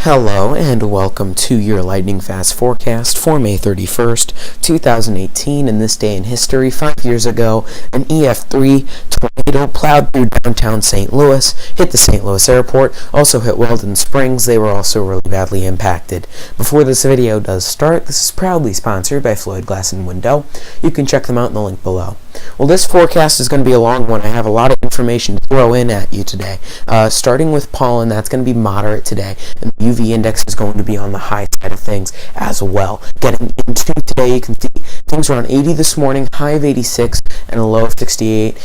Hello and welcome to your lightning fast forecast for May 31st, 2018. In this day in history, 5 years ago, an EF3 tornado plowed through downtown St. Louis, hit the St. Louis airport, also hit Weldon Springs. They were also really badly impacted. Before this video does start, this is proudly sponsored by Floyd Glass and Window. You can check them out in the link below. Well, this forecast is going to be a long one. I have a lot of information to throw in at you today. Starting with pollen, that's going to be moderate today, and the UV index is going to be on the high side of things as well. Getting into today, you can see things around 80 this morning, high of 86, and a low of 68.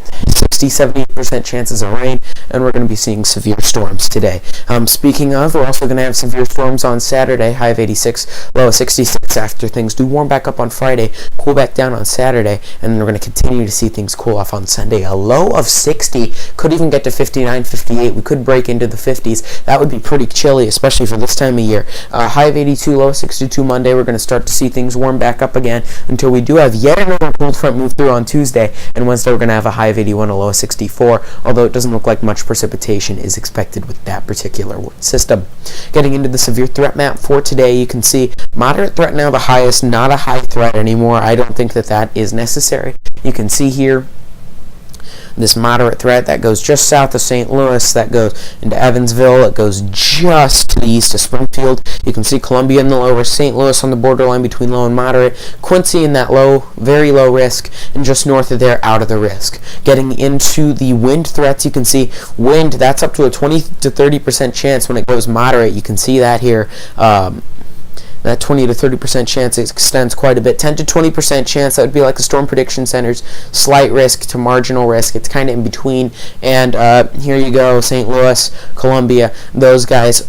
60-70% chances of rain, and we're going to be seeing severe storms today. Speaking of, we're also going to have severe storms on Saturday, high of 86, low of 66 after things do warm back up on Friday, cool back down on Saturday, and then we're going to continue to see things cool off on Sunday. A low of 60, could even get to 59, 58. We could break into the 50s. That would be pretty chilly, especially for this time of year. High of 82, low of 62 Monday. We're going to start to see things warm back up again until we do have yet another cold front move through on Tuesday, and Wednesday we're going to have a high of 81, a low of 64, although it doesn't look like much precipitation is expected with that particular system. Getting into the severe threat map for today, you can see moderate threat now the highest, not a high threat anymore. I don't think that is necessary. You can see here this moderate threat that goes just south of St. Louis, that goes into Evansville, it goes just to the east of Springfield. You can see Columbia in the low risk, St. Louis on the borderline between low and moderate, Quincy in that low, very low risk, and just north of there, out of the risk. Getting into the wind threats, you can see wind, that's up to a 20 to 30% chance when it goes moderate. You can see that here. That 20 to 30% chance extends quite a bit. 10 to 20% chance, that would be like the Storm Prediction Center's slight risk to marginal risk. It's kind of in between. And here you go, St. Louis, Columbia, those guys,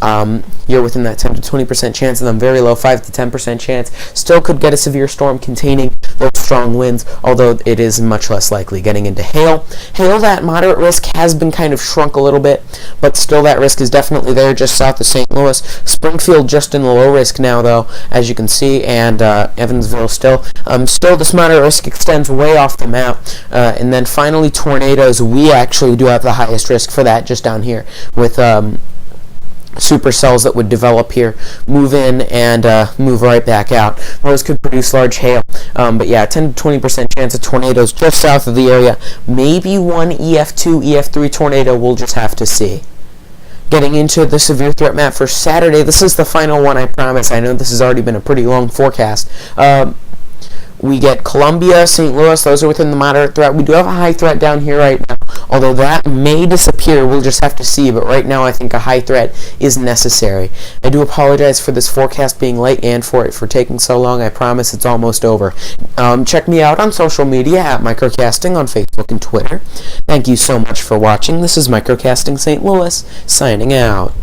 you're within that 10 to 20% chance of them. Very low, 5 to 10% chance. Still could get a severe storm containing those strong winds, although it is much less likely. Getting into hail. Hail, that moderate risk has been kind of shrunk a little bit, but still that risk is definitely there just south of St. Louis. Springfield just in the low risk now, though, as you can see, and Evansville still. Still, this moderate risk extends way off the map. And then finally, tornadoes. We actually do have the highest risk for that just down here with supercells that would develop here, move in, and move right back out. Those could produce large hail. But yeah, 10 to 20% chance of tornadoes just south of the area. Maybe one EF2, EF3 tornado, we'll just have to see. Getting into the severe threat map for Saturday, this is the final one, I promise. I know this has already been a pretty long forecast. We get Columbia, St. Louis, those are within the moderate threat. We do have a high threat down here right now, although that may disappear. We'll just have to see, but right now I think a high threat is necessary. I do apologize for this forecast being late and for it for taking so long. I promise it's almost over. Check me out on social media at Microcasting on Facebook and Twitter. Thank you so much for watching. This is Microcasting St. Louis, signing out.